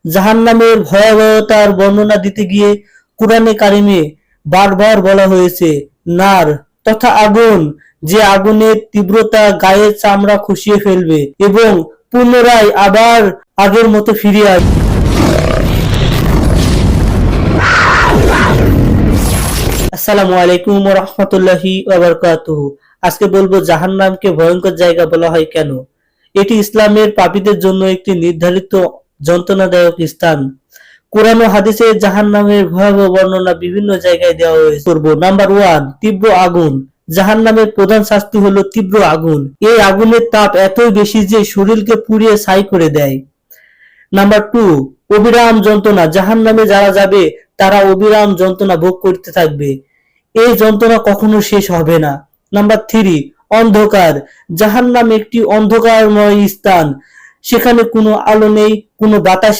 জাহান্নামের ভয়াবহতার বর্ণনা দিতে গিয়ে কুরআনে কারিমে বারবার বলা হয়েছে নার তথা আগুন, যে আগুনের তীব্রতা গায়ের চামড়া খসিয়ে ফেলবে এবং পুনরায় আবার আগের মতো ফিরে আসবে। আসসালামু আলাইকুম ওয়া রাহমাতুল্লাহি ওয়া বারাকাতুহু। আজকে বলবো জাহান্নামকে ভয়ঙ্কর জায়গা বলা হয় কেন। এটি ইসলামের পাপীদের জন্য একটি নির্ধারিত যন্ত্রণাদায়ক স্থান। কোরআন ও হাদিসে জাহান্নামের ভয়াবহ বর্ণনা বিভিন্ন জায়গায় দেওয়া হয়েছে। নাম্বার 1, তীব্র আগুন। জাহান্নামের প্রধান শাস্তি হলো তীব্র আগুন। এই আগুনের তাপ এতই বেশি যে শরীরকে পুড়িয়ে ছাই করে দেয়। নাম্বার 2, অবিরাম যন্ত্রণা। জাহান্নামে যারা যাবে তারা অবিরাম যন্ত্রণা ভোগ করতে থাকবে। এই যন্ত্রণা কখনো শেষ হবে না। নাম্বার 3, অন্ধকার। জাহান্নাম একটি অন্ধকারময় স্থান। সেখানে কোনো আলো নেই, কোনো বাতাস নেই।